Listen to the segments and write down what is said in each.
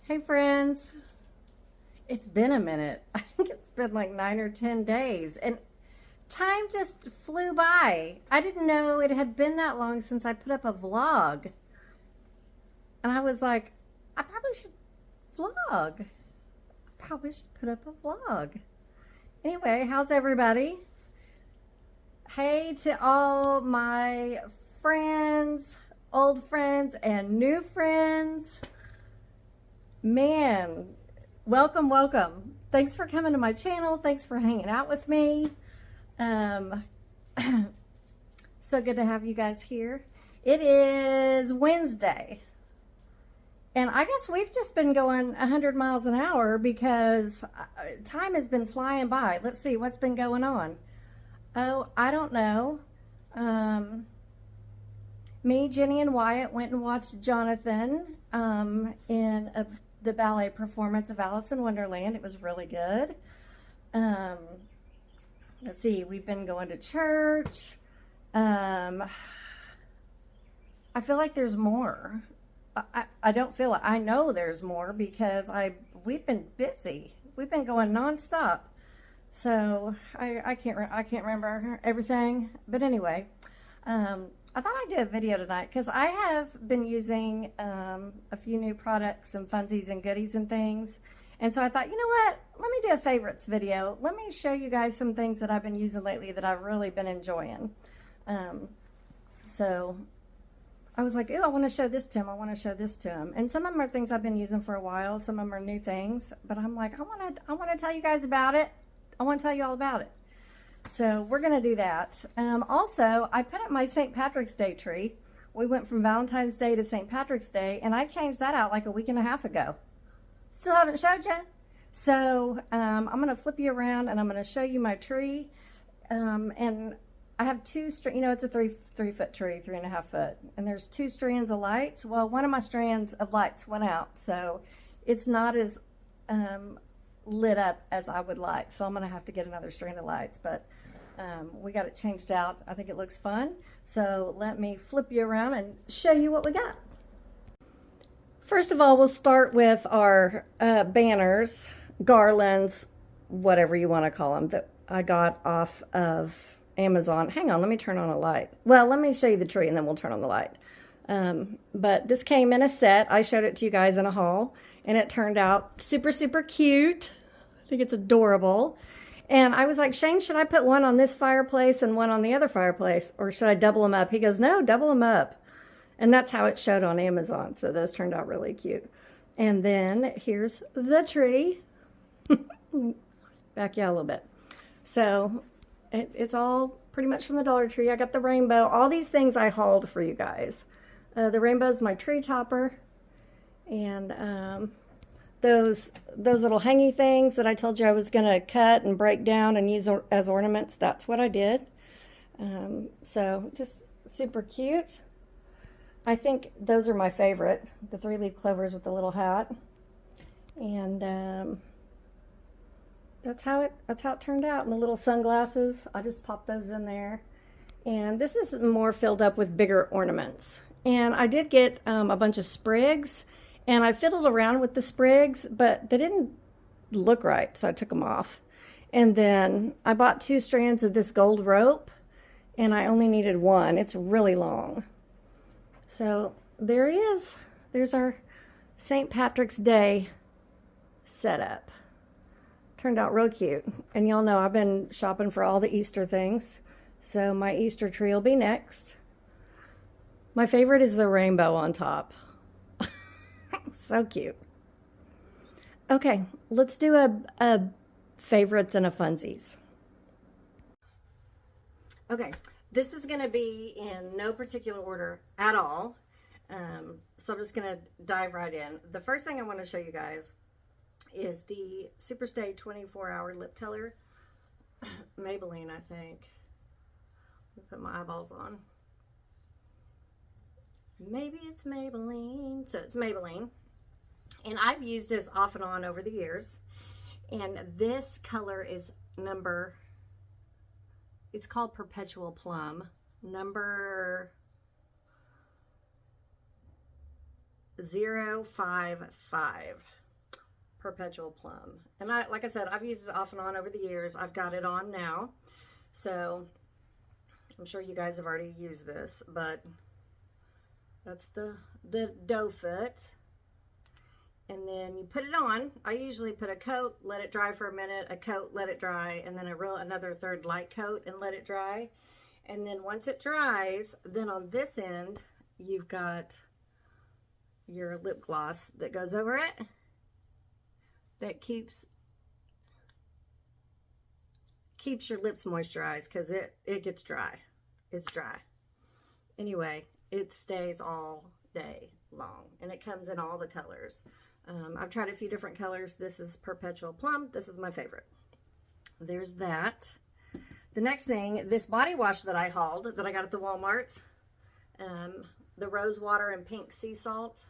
Hey friends, it's been a minute. I think it's been like 9 or 10 days and time just flew by. I didn't know it had been that long since I put up a vlog. And I was like, I probably should vlog. I probably should put up a vlog. Anyway, how's everybody? Hey to all my friends, old friends and new friends. Man, welcome. Thanks for coming to my channel. Thanks for hanging out with me. So good to have you guys here. It is Wednesday. And I guess we've just been going 100 miles an hour because time has been flying by. Let's see what's been going on. Oh, I don't know. Me, Jenny, and Wyatt went and watched Jonathan in the ballet performance of Alice in Wonderland. It was really good. Let's see, we've been going to church. I feel like there's more. I don't feel it. I know there's more because we've been busy. We've been going nonstop. So I can't remember everything. But anyway, I thought I'd do a video tonight because I have been using a few new products and funsies and goodies and things. And so I thought, you know what? Let me do a favorites video. Let me show you guys some things that I've been using lately that I've really been enjoying. So I was like, ooh, I want to show this to him. I want to show this to him. And some of them are things I've been using for a while. Some of them are new things. But I'm like, I want to tell you guys about it. I want to tell you all about it. So we're going to do that. Also, I put up my St. Patrick's Day tree. We went from Valentine's Day to St. Patrick's Day, and I changed that out like a week and a half ago. Still haven't showed you. So I'm going to flip you around, and I'm going to show you my tree. And I have two strands. You know, it's a three foot tree, 3.5 foot. And there's two strands of lights. Well, one of my strands of lights went out, so it's not as lit up as I would like. So I'm going to have to get another strand of lights. But we got it changed out. I think it looks fun. So let me flip you around and show you what we got. First of all, we'll start with our banners, garlands, whatever you want to call them, that I got off of Amazon. Hang on, let me turn on a light. Well, let me show you the tree and then we'll turn on the light. But this came in a set. I showed it to you guys in a haul and it turned out super, super cute. I think it's adorable. And I was like, Shane, should I put one on this fireplace and one on the other fireplace? Or should I double them up? He goes, no, double them up. And that's how it showed on Amazon. So those turned out really cute. And then here's the tree. Back yeah a little bit. So it's all pretty much from the Dollar Tree. I got the rainbow. All these things I hauled for you guys. The rainbow's my tree topper. And those little hangy things that I told you I was going to cut and break down and use as ornaments, that's what I did. So just super cute. I think those are my favorite, the 3-leaf clovers with the little hat. And that's how it turned out. And the little sunglasses, I just popped those in there. And this is more filled up with bigger ornaments. And I did get a bunch of sprigs. And I fiddled around with the sprigs, but they didn't look right, so I took them off. And then I bought 2 strands of this gold rope, and I only needed one. It's really long. So there he is. There's our St. Patrick's Day setup. Turned out real cute. And y'all know I've been shopping for all the Easter things, so my Easter tree will be next. My favorite is the rainbow on top. So cute. Okay, let's do a favorites and a funsies. Okay, this is going to be in no particular order at all. So I'm just going to dive right in. The first thing I want to show you guys is the Superstay 24-hour lip color. Maybelline, I think. Let me put my eyeballs on. Maybe it's Maybelline. So it's Maybelline. And I've used this off and on over the years. And this color is it's called Perpetual Plum. Number 055 Perpetual Plum. And like I said, I've used it off and on over the years. I've got it on now. So I'm sure you guys have already used this, but that's the doe foot. And then you put it on. I usually put a coat, let it dry for a minute, a coat, let it dry, and then another third light coat and let it dry. And then once it dries, then on this end, you've got your lip gloss that goes over it that keeps your lips moisturized, because it gets dry. It's dry. Anyway, it stays all day long, and it comes in all the colors. I've tried a few different colors. This is Perpetual Plum. This is my favorite. There's that. The next thing, this body wash that I hauled, that I got at the Walmart, the rose water and pink sea salt.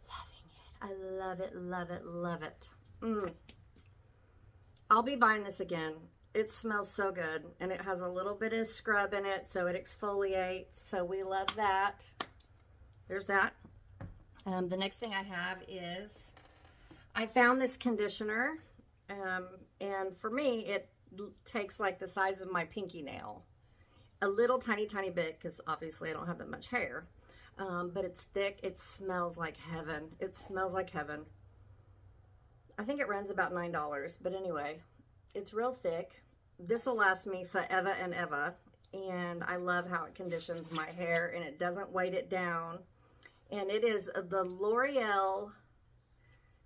Loving it. I love it, love it, love it. I'll be buying this again. It smells so good, and it has a little bit of scrub in it, so it exfoliates, so we love that. There's that. The next thing I have is, I found this conditioner, and for me, it takes like the size of my pinky nail. A little tiny bit, because obviously I don't have that much hair, but it's thick. It smells like heaven. It smells like heaven. I think it runs about $9, but anyway, it's real thick. This will last me forever and ever, and I love how it conditions my hair, and it doesn't weight it down. And it is the L'Oreal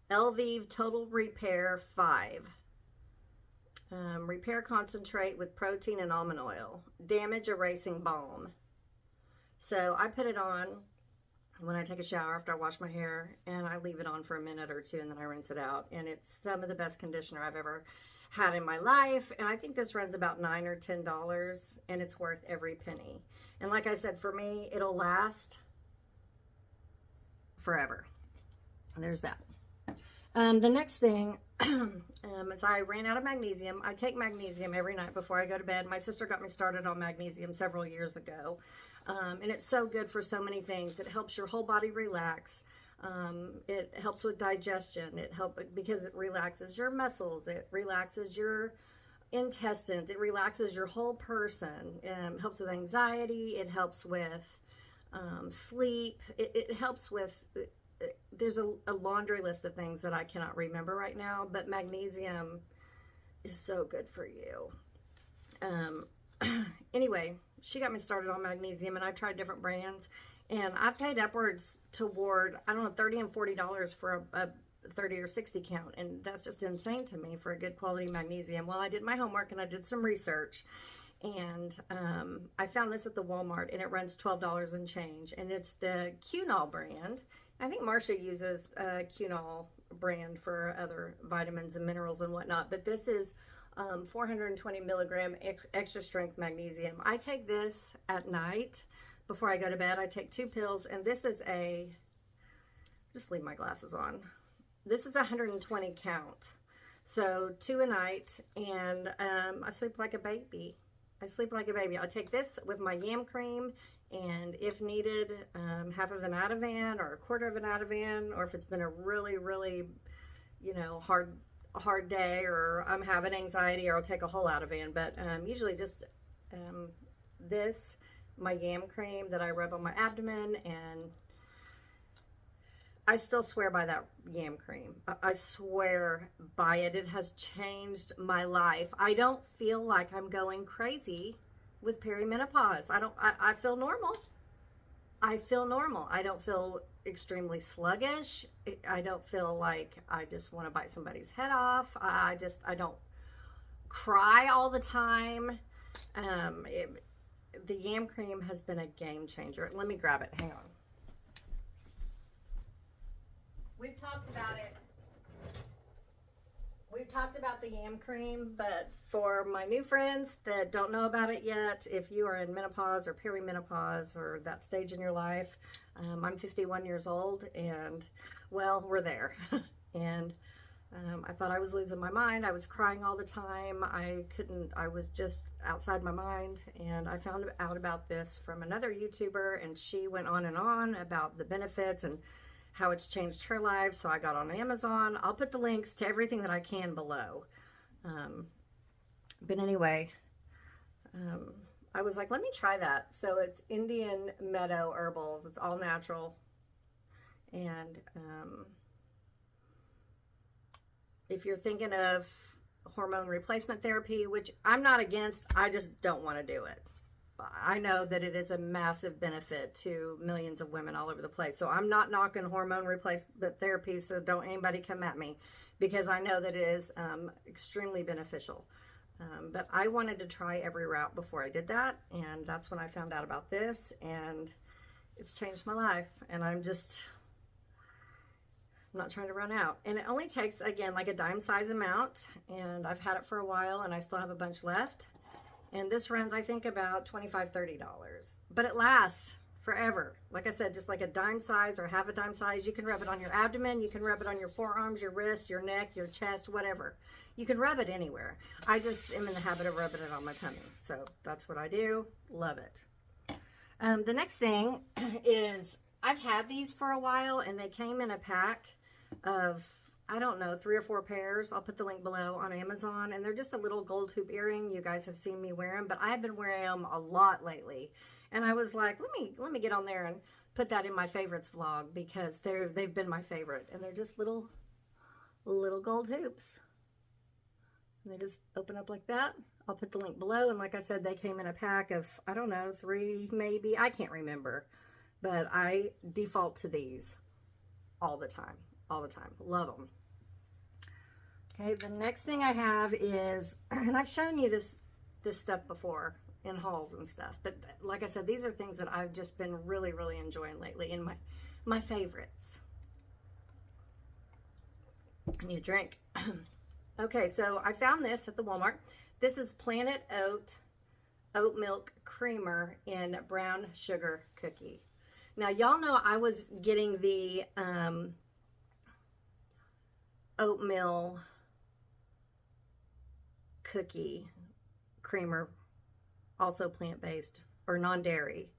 Elvive Total Repair 5. Repair concentrate with protein and almond oil. Damage erasing balm. So I put it on when I take a shower after I wash my hair, and I leave it on for a minute or two, and then I rinse it out. And it's some of the best conditioner I've ever had in my life. And I think this runs about $9 or $10, and it's worth every penny. And like I said, for me, it'll last forever. And there's that. The next thing is I ran out of magnesium. I take magnesium every night before I go to bed. My sister got me started on magnesium several years ago. And it's so good for so many things. It helps your whole body relax. It helps with digestion. It helps because it relaxes your muscles. It relaxes your intestines. It relaxes your whole person. It helps with anxiety. It helps with sleep. It helps with, there's a laundry list of things that I cannot remember right now, but magnesium is so good for you. Anyway, she got me started on magnesium, and I've tried different brands, and I've paid upwards toward, I don't know, $30 and $40 for a 30 or 60 count, and that's just insane to me for a good quality magnesium. Well, I did my homework and I did some research, and I found this at the Walmart, and it runs $12 and change, and it's the Cunol brand. I think Marcia uses Cunol brand for other vitamins and minerals and whatnot, but this is 420 milligram extra strength magnesium. I take this at night before I go to bed. I take 2 pills, and this is just leave my glasses on. This is 120 count. So 2 a night, and I sleep like a baby. I sleep like a baby. I take this with my yam cream, and if needed, half of an Ativan or a quarter of an Ativan, or if it's been a really, really, hard day, or I'm having anxiety, or I'll take a whole Ativan. But usually just this, my yam cream that I rub on my abdomen, and I still swear by that yam cream. I swear by it. It has changed my life. I don't feel like I'm going crazy with perimenopause. I feel normal. I feel normal. I don't feel extremely sluggish. I don't feel like I just want to bite somebody's head off. I don't cry all the time. The yam cream has been a game changer. Let me grab it. Hang on. We've talked about it. We've talked about the yam cream, but for my new friends that don't know about it yet, if you are in menopause or perimenopause or that stage in your life, I'm 51 years old, and well, we're there. And I thought I was losing my mind. I was crying all the time. I was just outside my mind. And I found out about this from another YouTuber, and she went on about the benefits and how it's changed her life. So I got on Amazon. I'll put the links to everything that I can below. But anyway, I was like, let me try that. So it's Indian Meadow Herbals. It's all natural. And if you're thinking of hormone replacement therapy, which I'm not against, I just don't want to do it. I know that it is a massive benefit to millions of women all over the place. So I'm not knocking hormone replacement therapy, so don't anybody come at me, because I know that it is extremely beneficial. But I wanted to try every route before I did that, and that's when I found out about this, and it's changed my life, and I'm not trying to run out. And it only takes, again, like a dime size amount, and I've had it for a while, and I still have a bunch left. And this runs, I think, about $25–$30, but it lasts forever. Like I said, just like a dime size or half a dime size. You can rub it on your abdomen, you can rub it on your forearms, your wrists, your neck, your chest, whatever. You can rub it anywhere. I just am in the habit of rubbing it on my tummy, so that's what I do. Love it. The next thing is, I've had these for a while, and they came in a pack of, I don't know, 3 or 4 pairs. I'll put the link below, on Amazon, and they're just a little gold hoop earring. You guys have seen me wear them, but I've been wearing them a lot lately. And I was like, let me get on there and put that in my favorites vlog, because they've been my favorite, and they're just little gold hoops. And they just open up like that. I'll put the link below, and like I said, they came in a pack of, I don't know, 3 maybe, I can't remember, but I default to these all the time. Love them. Okay, the next thing I have is, and I've shown you this stuff before in hauls and stuff, but like I said, these are things that I've just been really enjoying lately, in my favorites. I need a drink. Okay, so I found this at the Walmart. This is Planet Oat Milk Creamer in brown sugar cookie. Now, y'all know I was getting the oatmeal cookie creamer, also plant-based or non-dairy,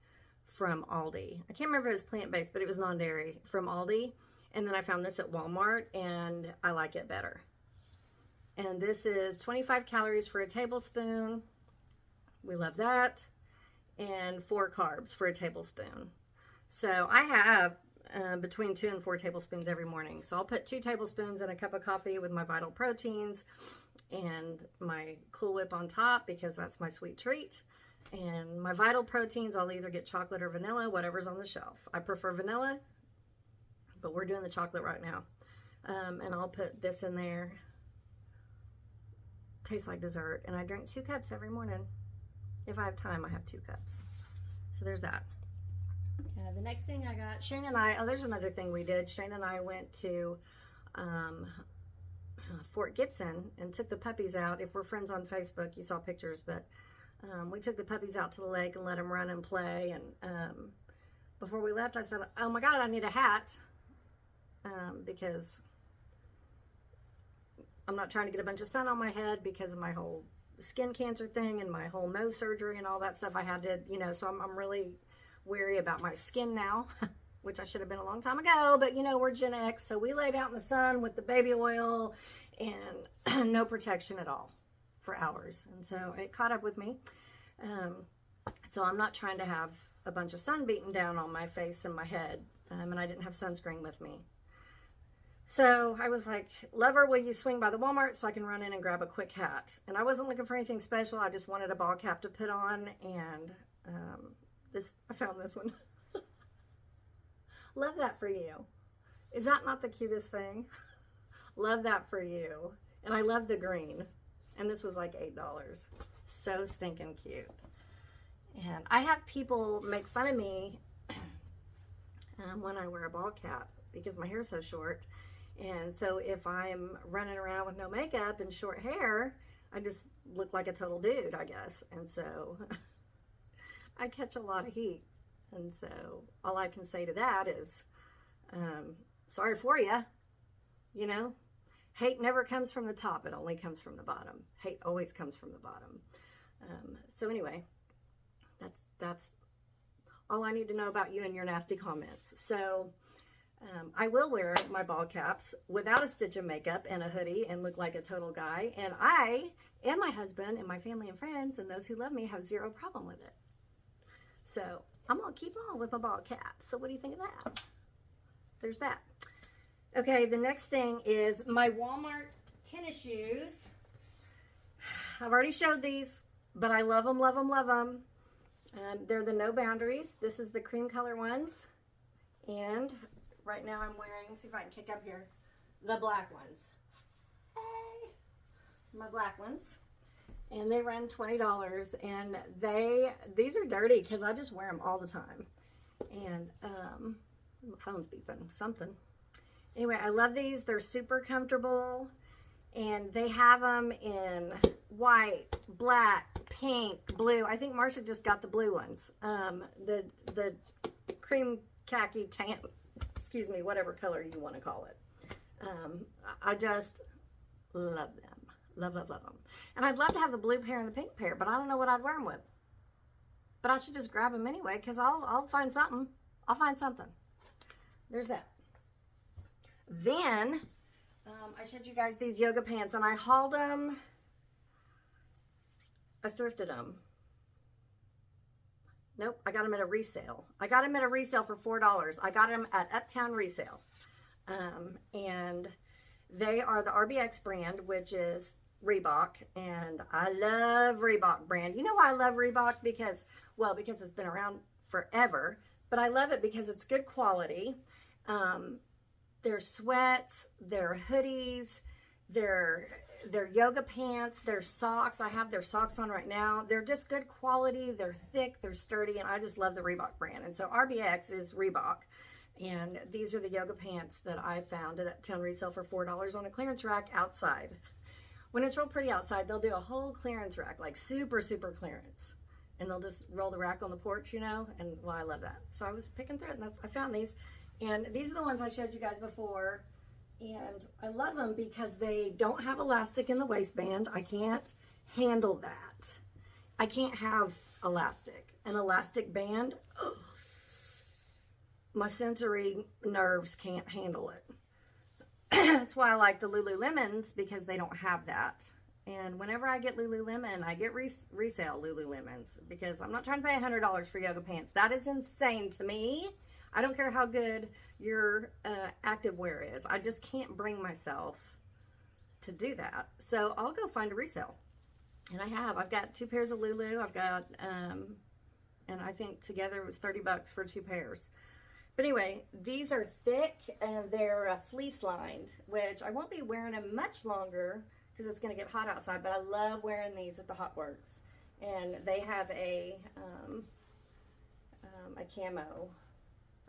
from Aldi. I can't remember if it was plant-based, but it was non-dairy, from Aldi. And then I found this at Walmart, and I like it better. And this is 25 calories for a tablespoon. We love that. And 4 carbs for a tablespoon. So I have between 2 and 4 tablespoons every morning. So I'll put 2 tablespoons in a cup of coffee with my Vital Proteins and my Cool Whip on top, because that's my sweet treat. And my Vital Proteins, I'll either get chocolate or vanilla, whatever's on the shelf. I prefer vanilla, but we're doing the chocolate right now. And I'll put this in there. Tastes like dessert. And I drink 2 cups every morning. If I have time, I have 2 cups. So there's that. The next thing I got, Shane and I, oh, there's another thing we did. Shane and I went to Fort Gibson and took the puppies out. If we're friends on Facebook, you saw pictures, but we took the puppies out to the lake and let them run and play. And before we left, I said, oh my God, I need a hat, because I'm not trying to get a bunch of sun on my head because of my whole skin cancer thing and my whole nose surgery and all that stuff I had to, you know, so I'm really wary about my skin now, which I should have been a long time ago, but you know, we're Gen X, so we laid out in the sun with the baby oil and no protection at all for hours, and so it caught up with me. So I'm not trying to have a bunch of sun beating down on my face and my head, and I didn't have sunscreen with me. So I was like, Lover, will you swing by the Walmart so I can run in and grab a quick hat? And I wasn't looking for anything special. I just wanted a ball cap to put on, and I found this one. Love that for you. Is that not the cutest thing? Love that for you. And I love the green. And this was like $8. So stinking cute. And I have people make fun of me when I wear a ball cap because my hair is so short. And so if I'm running around with no makeup and short hair, I just look like a total dude, I guess. And so I catch a lot of heat. And so all I can say to that is, sorry for you, you know. Hate never comes from the top. It only comes from the bottom. Hate always comes from the bottom. So anyway, that's all I need to know about you and your nasty comments. So I will wear my ball caps without a stitch of makeup and a hoodie and look like a total guy. And I and my husband and my family and friends and those who love me have zero problem with it. So I'm going to keep on with my ball caps. So what do you think of that? There's that. Okay, the next thing is my Walmart tennis shoes. I've already showed these, but I love them, love them, love them. They're the No Boundaries. This is the cream color ones. And right now I'm wearing, see if I can kick up here, the black ones. Hey, my black ones. And they run $20. And these are dirty because I just wear them all the time. And my phone's beeping, something. Anyway, I love these. They're super comfortable. And they have them in white, black, pink, blue. I think Marsha just got the blue ones. The cream khaki tan, excuse me, whatever color you want to call it. I just love them. Love, love, love them. And I'd love to have the blue pair and the pink pair, but I don't know what I'd wear them with. But I should just grab them anyway, because I'll find something. I'll find something. There's that. Then, I showed you guys these yoga pants, and I hauled them. I thrifted them. Nope, I got them at a resale. I got them at a resale for $4. I got them at Uptown Resale. And they are the RBX brand, which is Reebok. And I love Reebok brand. You know why I love Reebok? Because it's been around forever. But I love it because it's good quality. Their sweats, their hoodies, their yoga pants, their socks. I have their socks on right now. They're just good quality. They're thick, they're sturdy, and I just love the Reebok brand. And so RBX is Reebok. And these are the yoga pants that I found at Uptown Resale for $4 on a clearance rack outside. When it's real pretty outside, they'll do a whole clearance rack, like super, super clearance. And they'll just roll the rack on the porch, you know, and well, I love that. So I was picking through it, and I found these. And these are the ones I showed you guys before. And I love them because they don't have elastic in the waistband. I can't handle that. I can't have elastic. An elastic band, ugh, my sensory nerves can't handle it. That's why I like the Lululemons, because they don't have that. And whenever I get Lululemon, I get resale Lululemons, because I'm not trying to pay $100 for yoga pants. That is insane to me. I don't care how good your active wear is. I just can't bring myself to do that. So I'll go find a resale. And I've got 2 pairs of Lulu. I've got, and I think together it was $30 for 2 pairs. But anyway, these are thick and they're fleece lined, which I won't be wearing them much longer because it's going to get hot outside, but I love wearing these at the Hot Works. And they have a camo,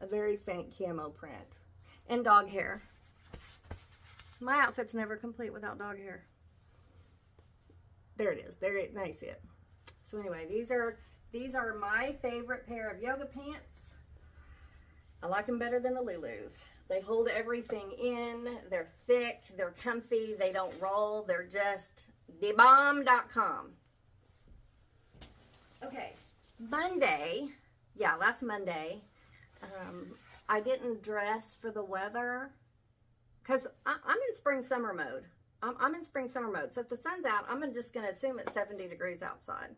a very faint camo print, and dog hair. My outfit's never complete without dog hair. There it is. Now you see it. So anyway, these are my favorite pair of yoga pants. I like them better than the Lulus. They hold everything in. They're thick. They're comfy. They don't roll. They're just thebomb.com. Okay, Monday. Yeah, last Monday. I didn't dress for the weather because I'm in spring-summer mode. I'm in spring-summer mode. So if the sun's out, I'm just going to assume it's 70 degrees outside.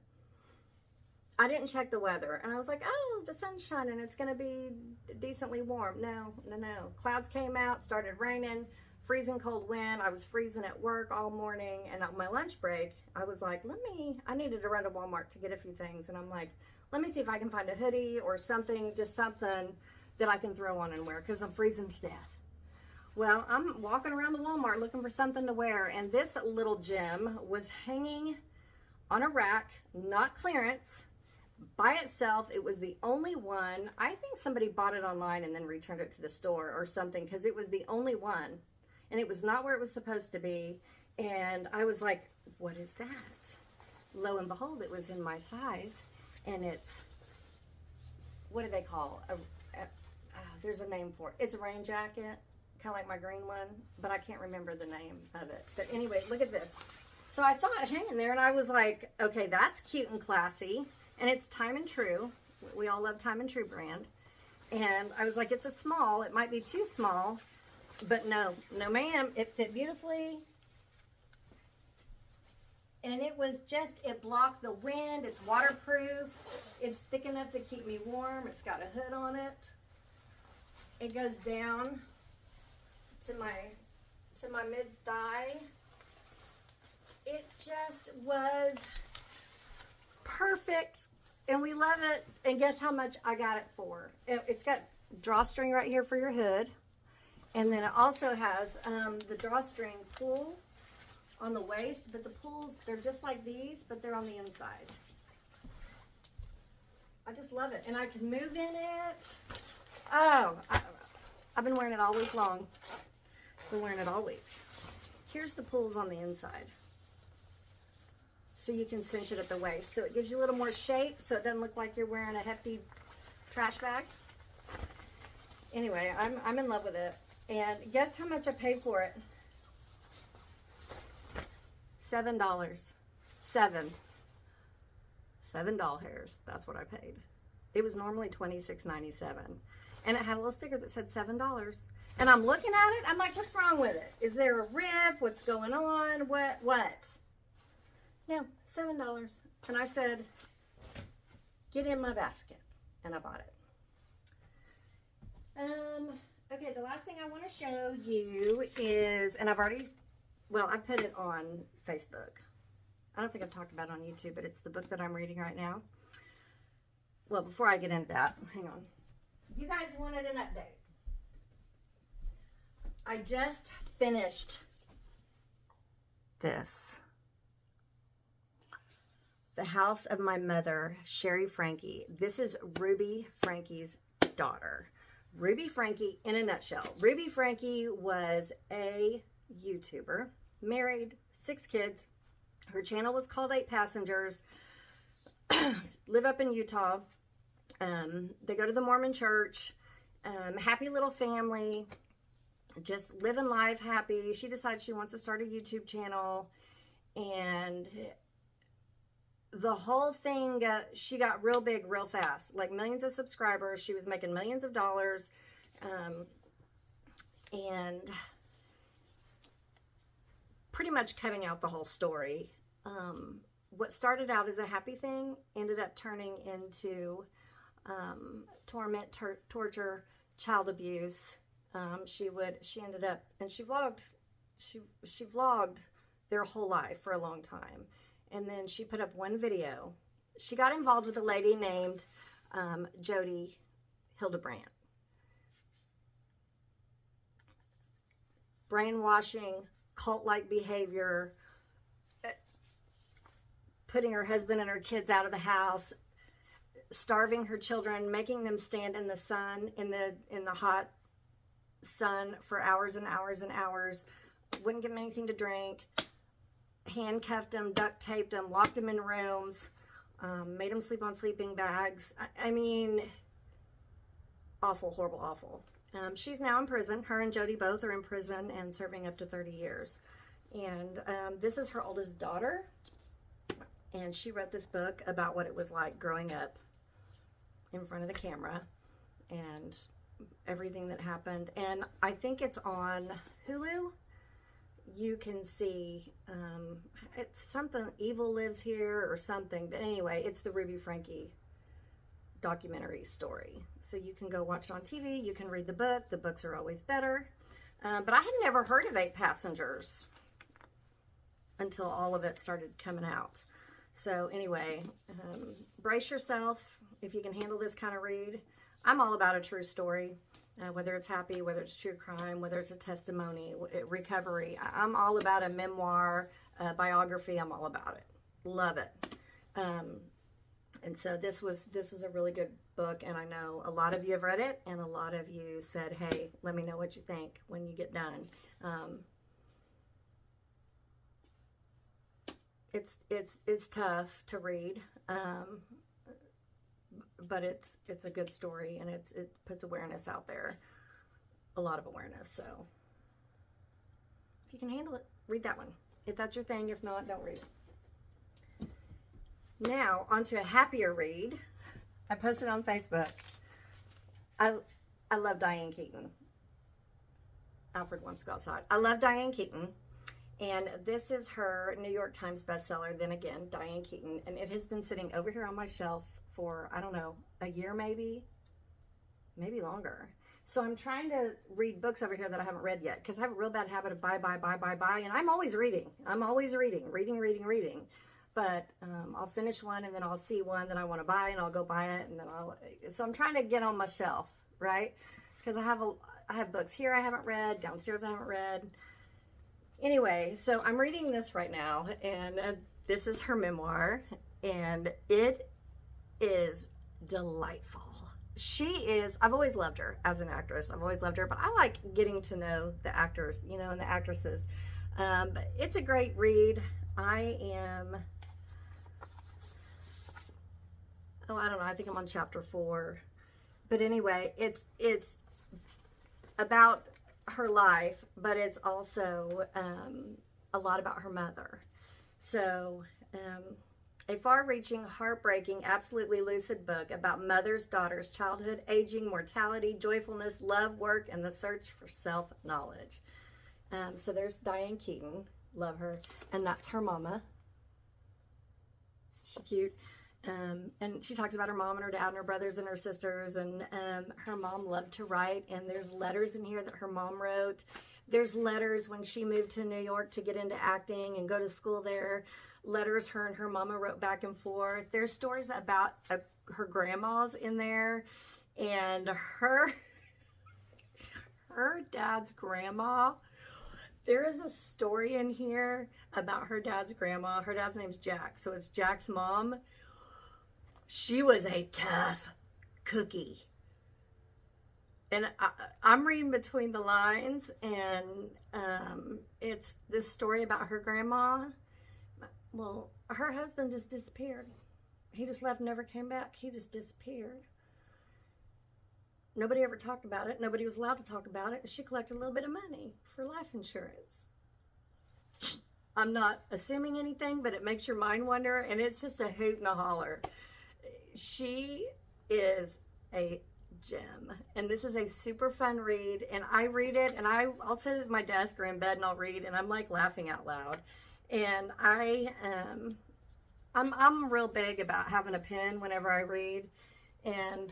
I didn't check the weather. And I was like, oh, the sun's shining. It's going to be decently warm. No. Clouds came out, started raining, freezing cold wind. I was freezing at work all morning. And on my lunch break, I was like, I needed to run to Walmart to get a few things. And I'm like, let me see if I can find a hoodie or something, just something that I can throw on and wear because I'm freezing to death. Well, I'm walking around the Walmart looking for something to wear, and this little gem was hanging on a rack, not clearance, by itself. It was the only one. I think somebody bought it online and then returned it to the store or something, because it was the only one, and it was not where it was supposed to be. And I was like, what is that? Lo and behold, it was in my size, and it's, what do they call there's a name for it. It's a rain jacket, kind of like my green one, but I can't remember the name of it. But anyway, look at this. So I saw it hanging there, and I was like, okay, that's cute and classy, and it's Time and True. We all love Time and True brand. And I was like, it's a small. It might be too small, but no, ma'am. It fit beautifully. And it was just, it blocked the wind. It's waterproof. It's thick enough to keep me warm. It's got a hood on it. It goes down to my mid-thigh. It just was perfect. And we love it. And guess how much I got it for? It's got drawstring right here for your hood. And then it also has the drawstring pull on the waist, but the pulls, they're just like these, but they're on the inside. I just love it. And I can move in it. Oh, I've been wearing it all week long. Been wearing it all week. Here's the pulls on the inside. So you can cinch it at the waist. So it gives you a little more shape, so it doesn't look like you're wearing a hefty trash bag. Anyway, I'm in love with it. And guess how much I paid for it? $7. $7. That's what I paid. It was normally $26.97, and it had a little sticker that said $7. And I'm looking at it. I'm like, what's wrong with it? Is there a rip? What's going on? What? No, $7. And I said, get in my basket, and I bought it. Okay, the last thing I want to show you is, and I put it on Facebook. I don't think I've talked about it on YouTube, but it's the book that I'm reading right now. Well, before I get into that, hang on. You guys wanted an update. I just finished this. The House of My Mother, Shari Franke. This is Ruby Franke's daughter. Ruby Franke, in a nutshell. Ruby Franke was a YouTuber, married, 6 kids. Her channel was called 8 Passengers. Live up in Utah. They go to the Mormon church. Happy little family. Just living life happy. She decides she wants to start a YouTube channel. And the whole thing, she got real big real fast. Like millions of subscribers. She was making millions of dollars. And pretty much cutting out the whole story. What started out as a happy thing ended up turning into torment, torture, child abuse. She ended up, and she vlogged their whole life for a long time. And then she put up one video. She got involved with a lady named Jody Hildebrandt. Brainwashing, cult-like behavior, putting her husband and her kids out of the house, starving her children, making them stand in the sun, in the hot sun for hours and hours and hours, wouldn't give them anything to drink, handcuffed them, duct taped them, locked them in rooms, made them sleep on sleeping bags. I mean, awful, horrible, awful. She's now in prison. Her and Jody both are in prison and serving up to 30 years. And this is her oldest daughter. And she wrote this book about what it was like growing up in front of the camera and everything that happened. And I think it's on Hulu. You can see, it's something, Evil Lives Here or something. But anyway, it's the Ruby Franke documentary story. So you can go watch it on TV. You can read the book. The books are always better. But I had never heard of 8 Passengers until all of it started coming out. So anyway, brace yourself if you can handle this kind of read. I'm all about a true story, whether it's happy, whether it's true crime, whether it's a testimony, recovery. I'm all about a memoir, biography. I'm all about it. Love it. And so this was a really good book, and I know a lot of you have read it, and a lot of you said, hey, let me know what you think when you get done. It's tough to read, but it's a good story, and it puts awareness out there. a lot of awareness. So if you can handle it, read that one. If that's your thing. If not, don't read it. Now, onto a happier read. I posted on Facebook. I love Diane Keaton. Alfred wants to go outside. I love Diane Keaton. And this is her New York Times bestseller, Then Again, Diane Keaton. And it has been sitting over here on my shelf for, I don't know, a year maybe longer. So I'm trying to read books over here that I haven't read yet, because I have a real bad habit of buy. And I'm always reading. Reading. But I'll finish one, and then I'll see one that I want to buy, and I'll go buy it, and then so I'm trying to get on my shelf, right? Because I have books here I haven't read, downstairs I haven't read. Anyway, so I'm reading this right now, and this is her memoir, and it is delightful. I've always loved her as an actress. I've always loved her, but I like getting to know the actors, and the actresses. But it's a great read. I don't know, I think I'm on chapter 4. But anyway, it's about her life, but it's also a lot about her mother. So, a far-reaching, heartbreaking, absolutely lucid book about mothers, daughters, childhood, aging, mortality, joyfulness, love, work, and the search for self-knowledge. So there's Diane Keaton. Love her. And that's her mama. She's cute. And she talks about her mom and her dad and her brothers and her sisters. And her mom loved to write. And there's letters in here that her mom wrote. There's letters when she moved to New York to get into acting and go to school there. Letters her and her mama wrote back and forth. There's stories about her grandmas in there. And her dad's grandma. There is a story in here about her dad's grandma. Her dad's name's Jack. So it's Jack's mom. She was a tough cookie. And I'm reading between the lines, and it's this story about her grandma. Well, her husband just disappeared. He just left and never came back. He just disappeared. Nobody ever talked about it. Nobody was allowed to talk about it. She collected a little bit of money for life insurance. I'm not assuming anything, but it makes your mind wonder, and it's just a hoot and a holler. She is a gem, and this is a super fun read, and I read it, and I'll sit at my desk or in bed and I'll read, and I'm like laughing out loud. And I'm real big about having a pen whenever I read, and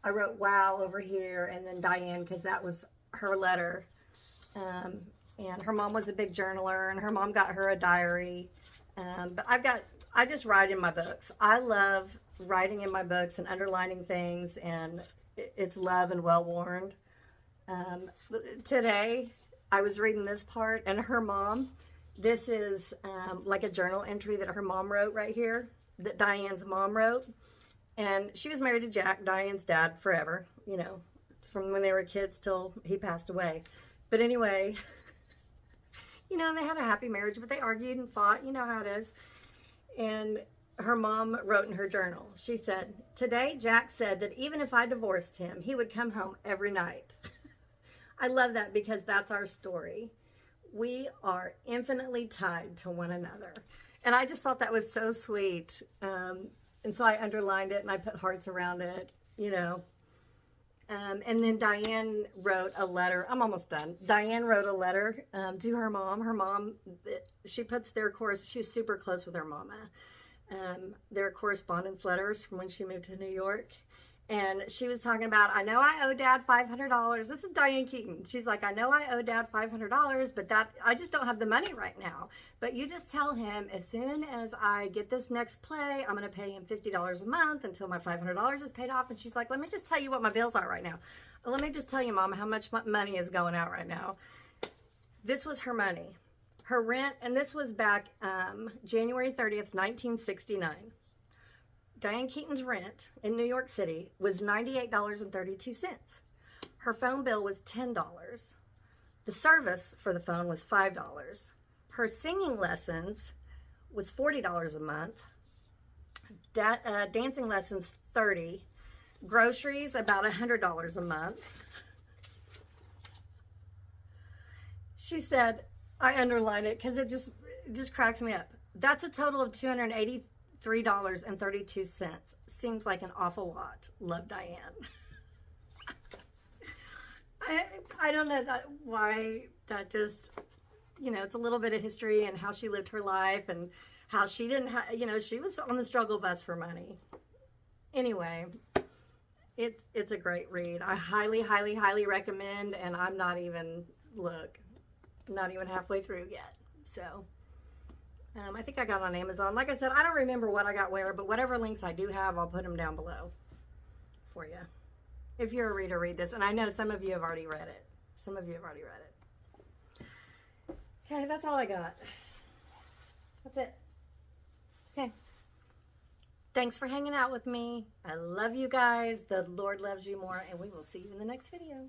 I wrote wow over here, and then Diane, because that was her letter. And her mom was a big journaler, and her mom got her a diary. But I just write in my books. I love writing in my books and underlining things, and it's love and well-worn. Today, I was reading this part, and her mom, this is like a journal entry that her mom wrote right here, that Diane's mom wrote. And she was married to Jack, Diane's dad, forever, from when they were kids till he passed away. But anyway, they had a happy marriage, but they argued and fought, how it is. And her mom wrote in her journal, she said, "Today, Jack said that even if I divorced him, he would come home every night." I love that, because that's our story. We are infinitely tied to one another. And I just thought that was so sweet. And so I underlined it and I put hearts around it, And then Diane wrote a letter. I'm almost done. Diane wrote a letter to her mom. Her mom, she puts she's super close with her mama. Their correspondence letters from when she moved to New York. And she was talking about, I know I owe Dad $500. This is Diane Keaton. She's like, I know I owe Dad $500, but I just don't have the money right now. But you just tell him, as soon as I get this next play, I'm going to pay him $50 a month until my $500 is paid off. And she's like, let me just tell you what my bills are right now. Let me just tell you, Mama, how much money is going out right now. This was her money. Her rent, and this was back January 30th, 1969. Diane Keaton's rent in New York City was $98.32. Her phone bill was $10. The service for the phone was $5. Her singing lessons was $40 a month. Dancing lessons, $30. Groceries, about $100 a month. She said, I underline it because it just cracks me up. That's a total of $283.32. Seems like an awful lot. Love, Diane. I don't know why that just, it's a little bit of history and how she lived her life and how she didn't she was on the struggle bus for money. Anyway, it's a great read. I highly, highly, highly recommend, and I'm not even halfway through yet. So, I think I got on Amazon. Like I said, I don't remember what I got where, but whatever links I do have, I'll put them down below for you. If you're a reader, read this. And I know some of you have already read it. Okay, that's all I got. That's it. Okay. Thanks for hanging out with me. I love you guys. The Lord loves you more, and we will see you in the next video.